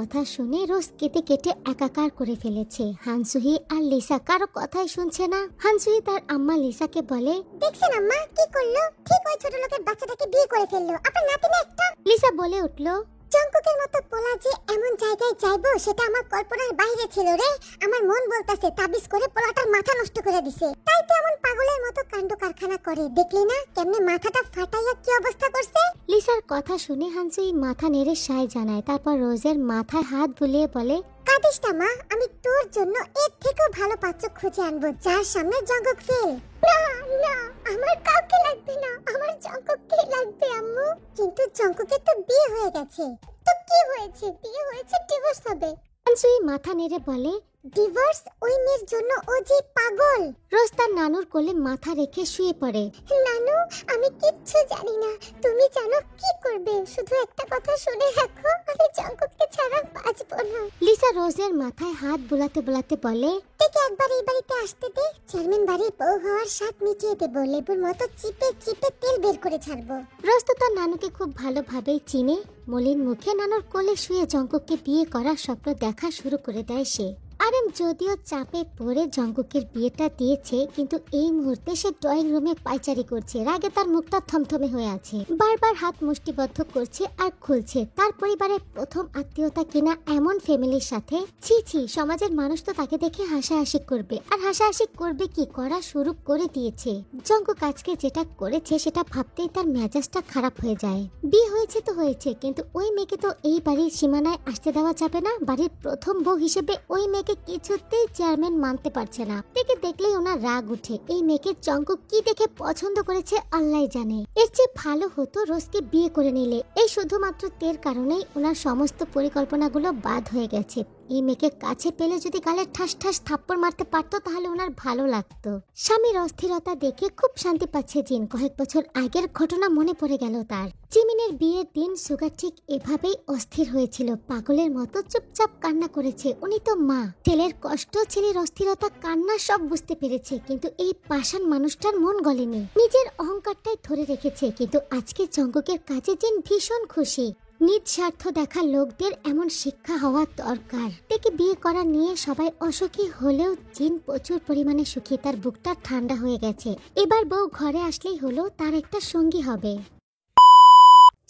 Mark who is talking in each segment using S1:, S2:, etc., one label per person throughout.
S1: কথা শুনে রোজ কেটে কেটে একাকার করে ফেলেছে। হানসুহি আর লিসা কারো কথাই শুনছে না। হানসুহি তার আম্মা লিসাকে বলে,
S2: দেখছেন আম্মা কি করলো? ঠিক ওই ছোট লোকের বাচ্চাটাকে বিয়ে করে ফেললো। আপনার নাতিনি একটা।
S1: লিসা বলে উঠল,
S2: জঙ্কুকের মতো পোলা যে এমন জায়গায় যাইবো সেটা আমার কল্পনার বাইরে ছিল রে। আমার মন বলতাছে তাবিজ করে পোলাটার মাথা নষ্ট করে দিছে। তাই তো এমন পাগলের মতো কাণ্ড কারখানা করে। দেখলি না কেমনে মাথাটা ফাটাইয়া কি অবস্থা করছে?
S1: লিসার কথা শুনে হানসুহি মাথা নেড়ে সায় জানায়। তারপর রোজের মাথায় হাত বুলিয়ে বলে,
S2: কাঁদিস না মা, আমি তোর জন্য এর থেকেও ভালো পাত্র খুঁজে আনবো যার সামনে জঙ্কুক ফেল। না না, আমার কাউকে লাগবে না, আমার জঙ্কুককে লাগবে আম্মু। কিন্তু জঙ্কুকের তো বিয়ে হয়ে গেছে। তো কি হয়েছে? বিয়ে হয়েছে, ডিভোর্স হবে।
S1: হানসুহি মাথা নেড়ে বলে,
S2: ডিভোর্স? ওই মেয়ের জন্য ও যে পাগল।
S1: রোজ তার নানুর কোলে মাথা রেখে শুয়ে পড়ে।
S2: নানু, আমি কিচ্ছু জানি না, তুমি জানো কি করবে। শুধু একটা কথা শুনে রাখো, আমি জঙ্কুককে ছাড়া বাঁচবো না।
S1: লিসা রোজের মাথায় হাত বুলাতে বুলাতে বলে,
S2: থেকে একবার এই বাড়িতে আসতে দে, চেয়ারম্যান বাড়ির বউ হওয়ার স্বাদ মিটিয়ে দেবো। লেবুর মতো চিপে চিপে তেল বের করে ছাড়বো।
S1: রোজ তো তার নানুকে খুব ভালোভাবেই চিনে। মলিন মুখে নানুর কোলে শুয়ে জঙ্কুককে বিয়ে করার স্বপ্ন দেখা শুরু করে দেয় সে। আরেম যদিও চাপে পড়ে জঙ্কুকের বিয়েটা দিয়েছে, কিন্তু এই মুহূর্তে সে ড্রয়িং রুমে পায়চারি করছে। রাগে তার মুখটা থমথমে হয়ে আছে। বারবার হাত মুষ্টিবদ্ধ করছে আর খুলছে। তার পরিবারের প্রথম আত্মীয়তা কিনা এমন ফ্যামিলির সাথে। ছি ছি, সমাজের মানুষ তো তাকে দেখে হাসাহাসি করবে। আর হাসাহাসি করবে কি, করা শুরু করে দিয়েছে। জঙ্কুক আজকে যেটা করেছে সেটা ভাবতেই তার মেজাজটা খারাপ হয়ে যায়। বিয়ে হয়েছে তো হয়েছে, কিন্তু ওই মেয়েকে তো এই বাড়ির সীমানায় আসতে দেওয়া যাবে না। বাড়ির প্রথম বউ হিসেবে ওই মেয়েকে কিছুতেই চেয়ারম্যান মানতে পারছে না। দেখে দেখলেই ওনার রাগ উঠে। এই মেয়েকে জঙ্কুক কি দেখে পছন্দ করেছে আল্লাহ জানে। এর চেয়ে ভালো হতো রোজকে বিয়ে করে নিলে। এই শুধুমাত্র তের কারণেই ওনার সমস্ত পরিকল্পনাগুলো বাদ হয়ে গেছে। এই মেয়েকে কাছে পেলে যদি গালে ঠাস ঠাস থাপ্পড় মারতে পারতো তাহলে ওনার ভালো লাগতো। স্বামীর অস্থিরতা দেখে খুব শান্তি পাচ্ছে জিন। কয়েক বছর আগের ঘটনা মনে পড়ে গেল তার। জিমিনের বিয়ের দিন সুগার ঠিক এভাবেই অস্থির হয়েছিল। পাগলের মতো চুপচাপ কান্না করেছে। উনি তো মা। ছেলের কষ্ট, ছেলের অস্থিরতা, কান্না সব বুঝতে পেরেছে, কিন্তু এই পাষাণ মানুষটার মন গলেনি। নিজের অহংকারটাই ধরে রেখেছে। কিন্তু আজকে জঙ্কুকের কাছে জিন ভীষণ খুশি। নিজ স্বার্থ দেখা লোকদের এমন শিক্ষা হওয়া দরকার। তাকে বিয়ে করা নিয়ে সবাই অসুখী হলেও জিন প্রচুর পরিমাণে সুখী। তার বুকটা ঠান্ডা হয়ে গেছে। এবার বউ ঘরে আসলেই হলো তার একটা সঙ্গী হবে।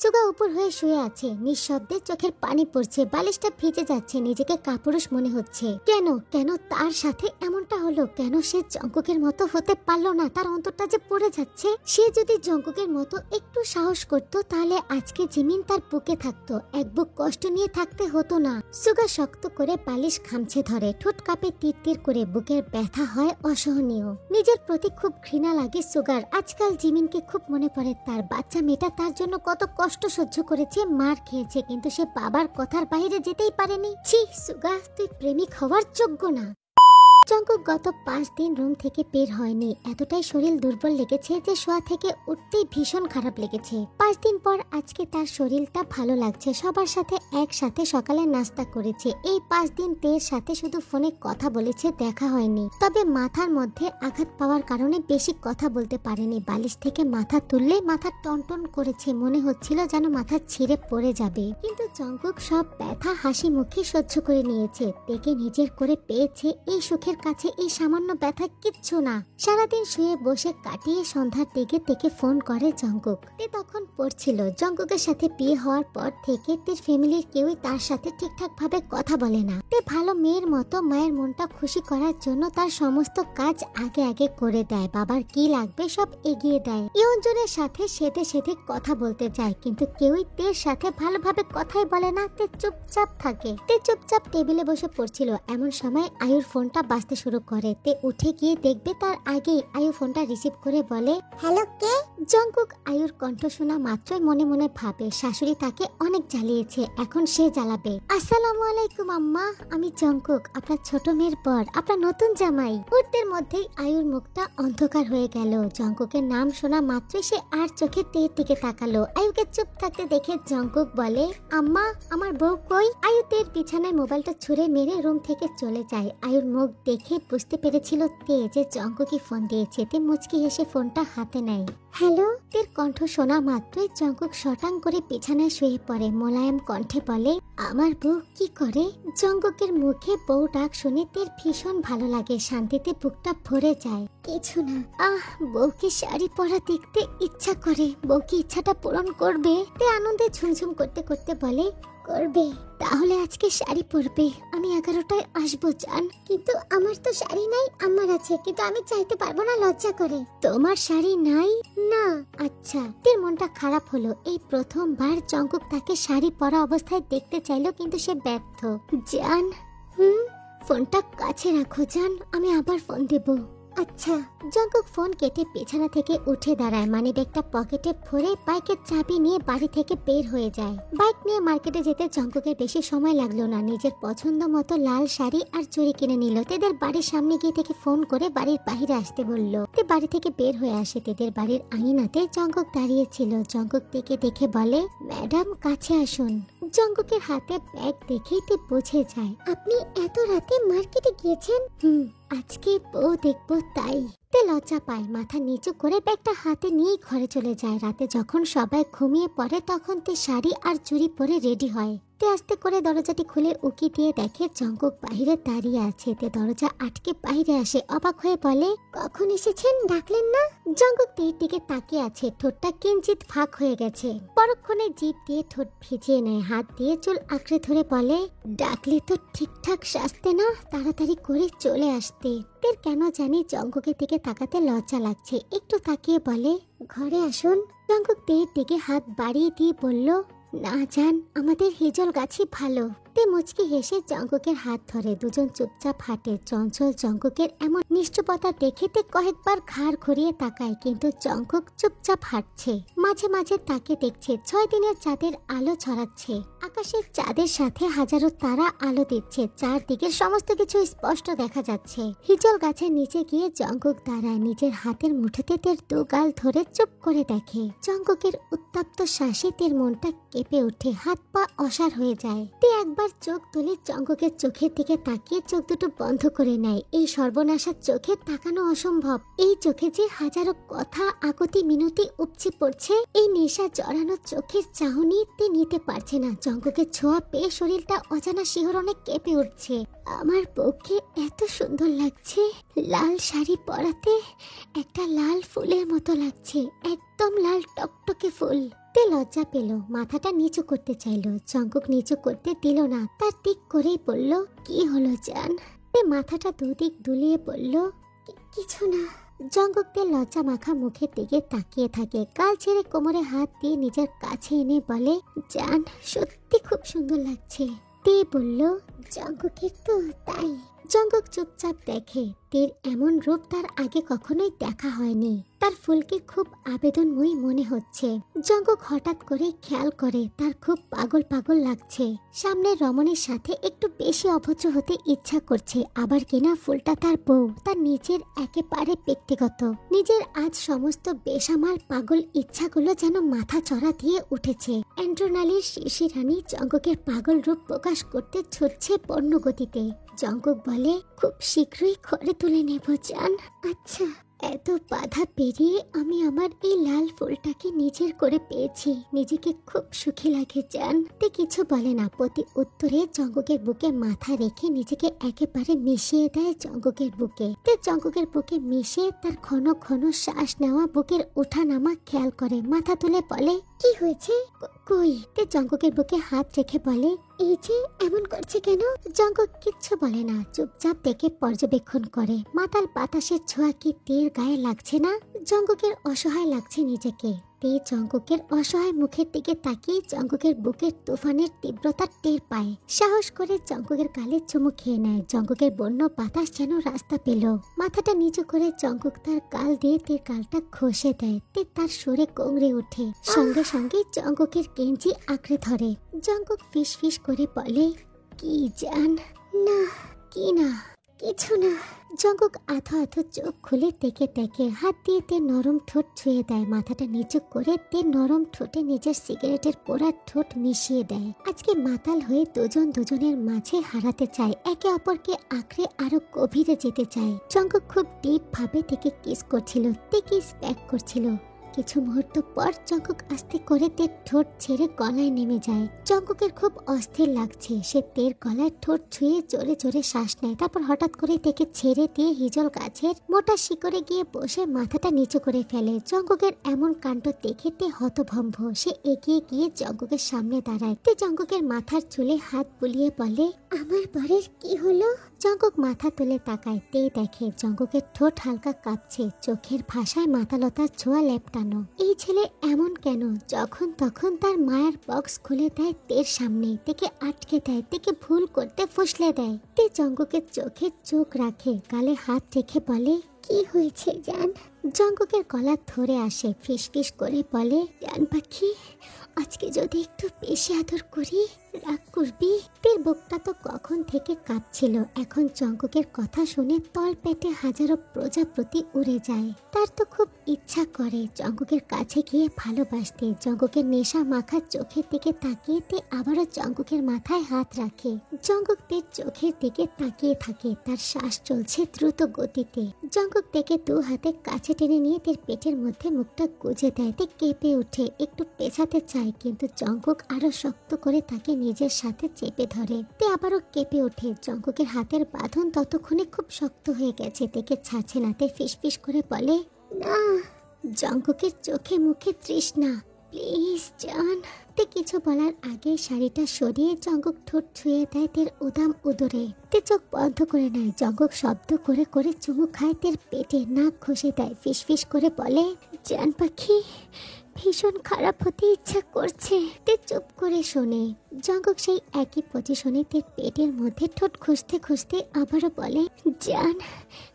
S1: সুগা উপর হয়ে শুয়ে আছে। নিঃশব্দে চোখের পানি পড়ছে। বালিশটা ভিজে যাচ্ছে। নিজেকে কাপুরুষ মনে হচ্ছে। কেন কেন তার সাথে এমনটা হলো? কেন সে জঙ্কুকের মতো হতে পারলো না? তার অন্তরটা যে পড়ে যাচ্ছে। সে যদি জঙ্কুকের মতো একটু সাহস করত তাহলে আজকে জিমিন তার বুকে থাকতো। এক বুক কষ্ট নিয়ে থাকতে হতো না। সুগা শক্ত করে বালিশ খামছে ধরে। ঠোঁট কাঁপে তীর তীর করে। বুকের ব্যথা হয় অসহনীয়। নিজের প্রতি খুব ঘৃণা লাগে সুগার। আজকাল জিমিনকে খুব মনে পড়ে। তার বাচ্চা মেয়েটা তার জন্য কত কষ্ট সহ্য করেছে, মার খেয়েছে, কিন্তু সে বাবার কথার বাইরে যেতেই পারেনি। ছি সুগা, তুই প্রেমিক হওয়ার যোগ্য না। জঙ্কুক গত 5 দিন রুম থেকে বের হয়নি। এতটাই শরীর দুর্বল লেগেছে যে শোয়া থেকে উঠতেই ভীষণ খারাপ লেগেছে। 5 দিন পর আজকে তার শরীরটা ভালো লাগছে। সবার সাথে একসাথে সকালে নাস্তা করেছে। এই 5 দিন তের সাথে শুধু ফোনে কথা বলেছে, দেখা হয়নি। তবে মাথার মধ্যে আঘাত পাওয়ার কারণে বেশি কথা বলতে পারেনি। বালিশ থেকে মাথা তুললে মাথা টনটন করেছে। মনে হচ্ছিল যেন মাথা ছিঁড়ে পড়ে যাবে। কিন্তু জঙ্কুক সব ব্যথা হাসি মুখে সহ্য করে নিয়েছে। তেকে নিজের করে পেয়েছে। এই সুখের কাছে এই সামান্য ব্যথা কিচ্ছু না। সারাদিন শুয়ে বসে কাটিয়ে সন্ধ্যার দিকে তেকে ফোন করে জঙ্কুক। তে তখন পড়ছিল। জঙ্কুকের সাথে বিয়ে হওয়ার পর থেকে তের ফ্যামিলির কেউই তার সাথে ঠিকঠাক ভাবে কথা বলে না। তে ভালো মেয়ের মতো মায়ের মনটা খুশি করার জন্য তার সমস্ত কাজ আগে আগে করে দেয়। বাবার কি লাগবে সব এগিয়ে দেয়। ইয়ঞ্জনের সাথে সেধে সেধে কথা বলতে চায়, কিন্তু কেউই তের সাথে ভালোভাবে কথাই বলে না। তে চুপচাপ থাকে। তে চুপচাপ টেবিলে বসে পড়ছিল। এমন সময় আয়ুর ফোনটা বাজতে শুরু করে। তে উঠে গিয়ে দেখবে তার আগেই আয়ু ফোনটা রিসিভ করে বলে,
S2: হ্যালো কে?
S1: জঙ্কুক আয়ুর কণ্ঠ শোনা মাত্রই মনে মনে ভাবে শাশুড়ি তাকে অনেক জ্বালিয়েছে, এখন সে জ্বালাবে। আসসালামু আলাইকুম আম্মা, আমি জঙ্কুক, আপনার ছোট মেয়ের পর, আপনার নতুন জামাই। মুহূর্তের মধ্যেই আয়ুর মুখটা অন্ধকার হয়ে গেল। জঙ্কুকের নাম শোনা মাত্রই সে আর চোখে তের দিকে তাকালো। আয়ুকে চুপ থাকতে দেখে জঙ্কুক বলে, আম্মা আমার বউ কই? আয়ু তের বিছানায় মোবাইলটা ছুঁড়ে মেরে রুম থেকে চলে যায়। আয়ুর মুখ দেখে বুঝতে পেরেছিল তে যে জঙ্কুকই ফোন দিয়েছে। তে মুচকি হেসে ফোনটা হাতে নেয়।
S2: হ্যালো।
S1: তের কণ্ঠ শোনা মাত্রই জঙ্কুক শটাং করে বিছানায় শুয়ে পড়ে। মোলায়েম কণ্ঠে বলে, আমার বউ কি করে? জঙ্কুকের মুখে বউ ডাক শুনে তের ভীষণ ভালো লাগে, শান্তিতে বুকটা ভরে যায়।
S2: কিছু না।
S1: বউকে শাড়ি পরা দেখতে ইচ্ছা করে। বউ কি ইচ্ছাটা পূরণ করবে? তে আনন্দে ঝুমঝুম করতে করতে বলে,
S2: করবে।
S1: তাহলে আজকে শাড়ি পরবে। আমি 11টায় আসবো জান।
S2: কিন্তু আমার তো শাড়ি নাই। আমার আছে, কিন্তু আমি চাইতে পারবো না, লজ্জা করে।
S1: তোমার শাড়ি নাই?
S2: না।
S1: আচ্ছা। তের মনটা খারাপ হলো। এই প্রথমবার জঙ্কুক তাকে শাড়ি পরা অবস্থায় দেখতে চাইলো, কিন্তু সে ব্যর্থ। জান, ফোনটা কাছে রাখো জান, আমি আবার ফোন দেব।
S2: আচ্ছা।
S1: জঙ্কুক ফোন কেটে বিছানা থেকে উঠে দাঁড়ায়, মানিব্যাগটা পকেটে ভরে বাইকের চাবি নিয়ে বাড়ি থেকে বের হয়ে যায়। বাইক নিয়ে মার্কেটে যেতে জঙ্কুকের বেশি সময় লাগলো না। নিজের পছন্দ মতো লাল শাড়ি আর চুড়ি কিনে নিল। তেদের বাড়ির সামনে গিয়ে থেকে ফোন করে বাড়ির বাহিরে আসতে বলল। তে বাড়ি থেকে বের হয়ে আসে। তেদের বাড়ির আঙিনাতে জঙ্কুক দাঁড়িয়ে ছিল। জঙ্কুক থেকে দেখে বলে, ম্যাডাম কাছে আসুন। জঙ্কুকের হাতে ব্যাগ দেখেই তে বুঝে যায়।
S2: আপনি এত রাতে মার্কেটে গিয়েছেন?
S1: আজকে বউ দেখবো তাই। তে লজ্জা পায়, মাথা নিচু করে ব্যাগটা হাতে নিয়েই ঘরে চলে যায়। রাতে যখন সবাই ঘুমিয়ে পড়ে তখন তে শাড়ি আর চুড়ি পরে রেডি হয়। তে আস্তে করে দরজাটি খুলে উকি দিয়ে দেখে জঙ্কুক বাইরে দাঁড়িয়ে আছে। তে দরজা আটকে বাইরে আসে, অবাক হয়ে বলে,
S2: কখন এসেছেন? ডাকলেন না?
S1: জঙ্কুক তের দিকে তাকিয়ে আছে। ঠোঁটটা কিঞ্চিত ফাঁক হয়ে গেছে। পরক্ষণে জিভ দিয়ে ঠোঁট ভিজিয়ে নেয়, হাত দিয়ে চুল আঁকড়ে ধরে বলে, ডাকলে তো ঠিকঠাক সাজতে না, তাড়াতাড়ি করে চলে আসতে। তের কেন জানি জঙ্কুকের দিকে তাকাতে লজ্জা লাগছে। একটু তাকিয়ে বলে,
S2: ঘরে আসুন।
S1: জঙ্কুক তের দিকে হাত বাড়িয়ে দিয়ে বলল, না জান, আমাদের হিজল গাছই ভালো। তে মুচকি হেসে জঙ্কুকের হাত ধরে। দুজন চুপচাপ হাঁটে। চঞ্চল জঙ্কুকের এমন নিষ্ঠুপতা দেখে তে কয়েকবার ঘাড় ঘুরিয়ে তাকায়, কিন্তু জঙ্কুক চুপচাপ হাঁটছে। মাঝে মাঝে তাকে দেখছে 6 দিনের চাঁদের আলো ছড়াচ্ছে। আকাশের চাঁদের সাথে হাজারো তারা আলো দিচ্ছে। চারদিকের সমস্ত কিছু স্পষ্ট দেখা যাচ্ছে। হিজল গাছের নিচে গিয়ে জঙ্কুক দাঁড়ায়। নিজের হাতের মুঠোতে তের দুগাল ধরে চুপ করে দেখে। জঙ্কুকের উত্তপ্ত শ্বাসে তের মনটা কেঁপে ওঠে, হাত পা অসাড় হয়ে যায়। তে একবার চোখ তুলে জঙ্কুকের চোখের দিকে তাকিয়ে চোখ দুটো বন্ধ করে নেয়। এই সর্বনাশার চোখে তাকানো অসম্ভব। এই চোখে যে হাজারো কথা আকুতি মিনতি উপচে পড়ছে। এই নেশা জড়ানো চোখের চাহনি তে নিতে পারছে না। জঙ্কুকের ছোঁয়া পেয়ে শরীরটা অজানা শিহরণে কেঁপে উঠছে। আমার পক্ষে এত সুন্দর লাগছে। লাল শাড়ি পরাতে একটা লাল ফুলের মতো লাগছে, একদম লাল টকটকে ফুল। তে লজ্জা পেল, মাথাটা নিচু করতে চাইল। জঙ্কুক নিচু করতে দিল না। তার দিক করেই বলল, কি হলো জান? তে মাথাটা দুদিক দুলিয়ে বলল,
S2: কিছু না।
S1: জঙ্কুক তে লজ্জা মাখা মুখের দিকে তাকিয়ে থাকে। গাল ছেড়ে কোমরে হাত দিয়ে নিজের কাছে এনে বলে, জান সত্যি খুব সুন্দর লাগছে। তে বলল,
S2: জঙ্কুকের তো তাই।
S1: জঙ্কুক চুপচাপ দেখে। তের এমন রূপ তার আগে কখনোই দেখা হয়নি। তার ফুলকে খুব আবেদনময়ী মনে হচ্ছে। জঙ্কুক হঠাৎ করে খেয়াল করে তার খুব পাগল পাগল লাগছে। সামনের রমণীর সাথে একটু বেশি অভদ্র হতে ইচ্ছা করছে। আবার কিনা ফুলটা তার বউ, তার নিজের একেবারে ব্যক্তিগত। নিজের আজ সমস্ত বেসামাল পাগল ইচ্ছাগুলো যেন মাথা চড়া দিয়ে উঠেছে। অ্যান্ড্রোনালির শিশিরানী জঙ্কুকের পাগল রূপ প্রকাশ করতে ছুটছে পূর্ণ গতিতে। জঙ্কুক বলে, খুব শীঘ্রই ঘরে তুলে নেব জান।
S2: আচ্ছা।
S1: এত বাধা পেরিয়ে আমি আমার এই লাল ফুলটাকে নিজের করে পেয়েছি। নিজেকে খুব সুখী লাগে জান। তে কিছু বলে না। প্রতি উত্তরে জঙ্কুকের বুকে মাথা রেখে নিজেকে একেবারে মিশিয়ে দেয় জঙ্কুকের বুকে। তে জঙ্কুকের বুকে মিশে তার ঘন ঘন শ্বাস নেওয়া, বুকের ওঠা নামা খেয়াল করে। মাথা তুলে বলে,
S2: কি হয়েছে?
S1: কই? তে জঙ্কুকের বুকে হাত রেখে বলে,
S2: এই যে এমন করছে কেন?
S1: জঙ্কুক কিচ্ছু বলে না, চুপচাপ দেখে পর্যবেক্ষণ করে। মাতাল বাতাসের ছোঁয়া কি তের গায়ে লাগছে না? জঙ্কুকের অসহায় লাগছে নিজেকে। তে জঙ্কুকের অসহায় মুখের দিকে তাকিয়ে জঙ্কুকের বুকের তুফানের তীব্রতা টের পায়। সাহস করে জঙ্কুকের গালে চুমু খেয়ে নেয়। জঙ্কুকের বন্য বাতাস যেন রাস্তা পেল। মাথাটা নিচু করে জঙ্কুক তার গাল দিয়ে তের গালটা ঘষে দেয়। তে তার সুরে কোংড়ে ওঠে। সঙ্গে সঙ্গে জঙ্কুকের গেঞ্জি আঁকড়ে ধরে। জঙ্কুক ফিস ফিস করে বলে, কি জান?
S2: না।
S1: কি না?
S2: কিছু না।
S1: জঙ্কুক আধো আধো চোখ খুলে দেখে দেখে হাত দিয়ে তের নরম ঠোঁট ছুঁয়ে দেয়। মাথাটা নিচু করে তের নরম ঠোঁটে নিজের সিগারেটের পোড়া ঠোঁট মিশিয়ে দেয়। আজকে মাতাল হয়ে দুজন দুজনের মাঝে হারাতে চায়, একে অপরকে আঁকড়ে আরো গভীরে যেতে চায়। জঙ্কুক খুব ডিপ ভাবে থেকে কিস করছিল। তে কিস ব্যাক করছিল। কিছু মুহূর্ত পর জঙ্কুক আস্তে করে তের ঠোঁট ছেড়ে গলায় নেমে যায়। জঙ্কুকের খুব অস্থির লাগছে। সে তের গলায় ঠোঁট ছুঁয়ে জোরে জোরে শ্বাস নেয়। তারপর হঠাৎ করে তেকে ছেড়ে দিয়ে হিজল গাছের মোটা শিকড়ে গিয়ে বসে মাথাটা নিচু করে ফেলে। জঙ্কুকের এমন কাণ্ড দেখে তে হতভম্ব। সে এগিয়ে গিয়ে জঙ্কুকের সামনে দাঁড়ায়। তে জঙ্কুকের মাথার চুলে হাত বুলিয়ে বলে,
S2: আমার বরের কি হলো?
S1: জঙ্কুক মাথা তুলে তাকায়। তে দেখে জঙ্কুকের ঠোঁট হালকা কাঁপছে, চোখের ভাষায় মাতালতার ছোঁয়া লেপটানো। এই ছেলে এমন কেন? যখন তখন তার মায়ের বক্স খুলে দেয় তের সামনে, তেকে আটকে দেয়, তেকে ভুল করতে ফুসলে দেয়। তে জঙ্কুকের চোখে চোখ রাখে, গালে হাত রেখে বলে,
S2: কি হয়েছে জান?
S1: জঙ্কুকের গলা ধরে আসে, ফিস ফিস করে বলে, জান পাখি, আজকে যদি একটু বেশি আদর করি রাগ করবি? তের বুকটা তো কখন থেকে কাঁপছিল। এখন জঙ্কুকের কথা শুনে তল পেটে হাজারো প্রজাপতি উড়ে যায়। তার তো খুব ইচ্ছা করে জঙ্কুকের কাছে গিয়ে ভালোবাসতে। জঙ্কুকের নেশা মাখা চোখের দিকে তাকিয়ে তে আবারও জঙ্কুকের মাথায় হাত রাখে। জঙ্কুক তের চোখের দিকে তাকিয়ে থাকে। তার শ্বাস চলছে দ্রুত গতিতে। জঙ্কুক তেকে দু হাতে কাছে টেনে নিয়ে তের পেটের মধ্যে মুখটা গুজে দেয়। তে কেঁপে উঠে, একটু পেছাতে চায়, কিন্তু জঙ্কুক আরো শক্ত করে তাকে নিজের সাথে চেপে ধরে। তে আবারও কেঁপে ওঠে। জঙ্কুকের হাতের বাঁধন ততক্ষণে খুব শক্ত হয়ে গেছে, তেকে ছাড়ছে না। তে ফিসফিস করে বলে,
S2: না।
S1: জঙ্কুকের চোখে মুখে তৃষ্ণা, প্লিজ জান। তে কিছু বলার আগে শাড়িটা সরিয়ে জঙ্কুক ঠোঁট ছুঁয়ে দেয় তের উদাম উদরে। তে চোখ বন্ধ করে নেয়। জঙ্কুক শব্দ করে করে চুমু খায় তের পেটে, নাক ঘষে দেয়, ফিসফিস করে বলে, জান পাখি, ভীষণ খারাপ হতে ইচ্ছা করছে। তে চুপ করে শোনে। জঙ্কুক সেই একই পজিশনে তের পেটের মধ্যে ঠোঁট খুঁজতে খুঁজতে আবারও বলে, জান,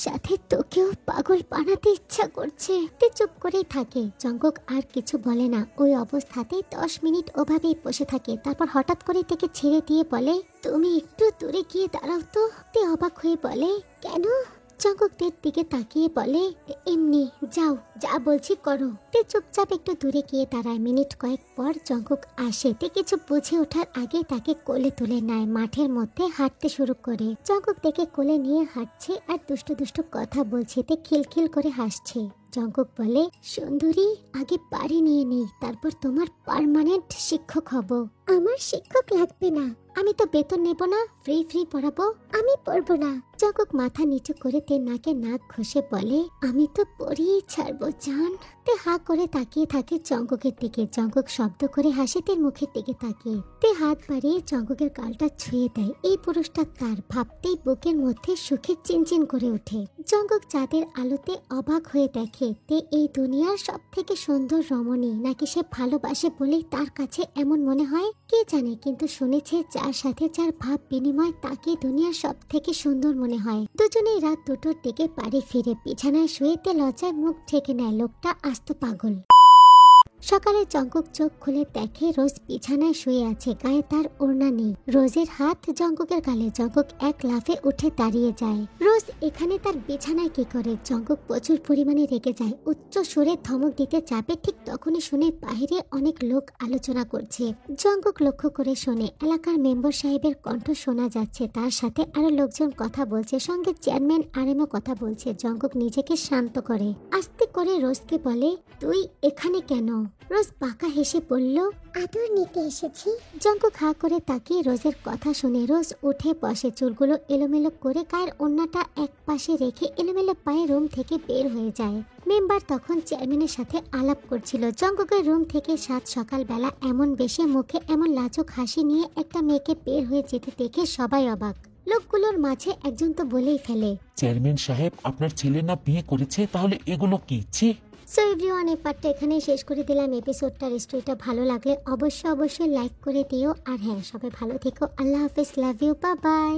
S1: সাথে তোকেও পাগল বানাতে ইচ্ছা করছে। তে চুপ করেই থাকে। জঙ্কুক আর কিছু বলে না। ওই অবস্থাতেই 10 মিনিট ওভাবেই বসে থাকে। তারপর হঠাৎ করে থেকে ছেড়ে দিয়ে বলে, তুমি একটু দূরে গিয়ে দাঁড়াও তো। তে অবাক হয়ে বলে,
S2: কেন?
S1: জঙ্কুক তের দিকে তাকিয়ে বলে, এমনি, যাও, যা বলছি করো। তে চুপচাপ একটু দূরে গিয়ে দাঁড়ায়। মিনিট কয়েক পর জঙ্কুক আসে। তে কিছু বুঝে ওঠার আগে তাকে কোলে তুলে নেয়। মাঠের মধ্যে হাঁটতে শুরু করে। জঙ্কুক তাকে কোলে নিয়ে হাঁটছে আর দুষ্টু দুষ্টু কথা বলছে। তে খিলখিল করে হাসছে। জঙ্কুক বলে, সুন্দরী, আগে পাড়ি নিয়ে নেই, তারপর তোমার পার্মানেন্ট শিক্ষক হব।
S2: আমার শিক্ষক লাগবে না।
S1: আমি তো বেতন নেব না, ফ্রি ফ্রি পড়াবো।
S2: আমি পড়বো না।
S1: জঙ্কুক মাথা নিচু করে তে নাকে নাক ঘষে বলে, আমি তো পড়িয়ে ছাড়বো জান। তে হা করে তাকিয়ে থাকে জঙ্কুকের দিকে। জঙ্কুক শব্দ করে হাসে তের মুখের দিকে তাকিয়ে। তে হাত বাড়িয়ে জঙ্কুকের গালটা ছুঁয়ে দেয়। এই পুরুষটা তার, ভাবতেই বুকের মধ্যে সুখে চিনচিন করে ওঠে। জঙ্কুক চাঁদের আলোতে অবাক হয়ে দেখে তে এই দুনিয়ার সব থেকে সুন্দর রমণী। নাকি সে ভালোবাসে বলেই তার কাছে এমন মনে হয়, কে জানে। কিন্তু শুনেছে যার সাথে যার ভাব বিনিময় তাকে দুনিয়ার সব থেকে সুন্দর মনে হয়। দুজনেই রাত 2টোর দিকে বাড়ি ফিরে বিছানায় শুয়েতে লজ্জায় মুখ ঢেকে নেয়। লোকটা আস্ত পাগল। সকালে জঙ্কুক চোখ খুলে দেখে রোজ বিছানায় শুয়ে আছে, গায়ে তার ওড়না নেই। রোজের হাত জঙ্কুকের গালে। জঙ্কুক এক লাফে উঠে দাঁড়িয়ে যায়। রোজ এখানে তার বিছানায় কি করে? জঙ্কুক প্রচুর পরিমাণে রেগে যায়। উচ্চ সুরে ধমক দিতে যাবে, ঠিক তখনই শুনে বাহিরে অনেক লোক আলোচনা করছে। জঙ্কুক লক্ষ্য করে শোনে এলাকার মেম্বার সাহেবের কণ্ঠ শোনা যাচ্ছে। তার সাথে আরো লোকজন কথা বলছে, সঙ্গে চেয়ারম্যান আরএমও কথা বলছে। জঙ্কুক নিজেকে শান্ত করে আস্তে করে রোজকে বলে, তুই এখানে কেন? রোজ বাঁকা হেসে বলল,
S2: আদর নিতে এসেছি।
S1: জঙ্কুক হা করে তাকিয়ে রোজের কথা শুনে রোজ উঠে বসে। চুলগুলো এলোমেলো করে গায়ের ওড়নাটা এক পাশে রেখে এলোমেলো পায়ে রুম থেকে বের হয়ে যায়। মেম্বার তখন চেয়ারম্যানের সাথে আলাপ করছিল। জঙ্কুকের রুম থেকে সাত সকালবেলা এমন বেশি মুখে এমন লাজুক হাসি নিয়ে একটা মেয়েকে বের হয়ে যেতে দেখে সবাই অবাক। লোকগুলোর মাঝে একজন তো বলেই ফেলে,
S3: চেয়ারম্যান সাহেব, আপনার ছেলে না বিয়ে করেছে? তাহলে এগুলো কি?
S1: সো এভরিওয়ান, এই পার্টটা এখানেই শেষ করে দিলাম। এপিসোডটার স্টোরিটা ভালো লাগলে অবশ্যই লাইক করে দিও। আর হ্যাঁ, সবাই ভালো থেকো। আল্লাহ হাফেজ, লাভ ইউ, বাই বাই।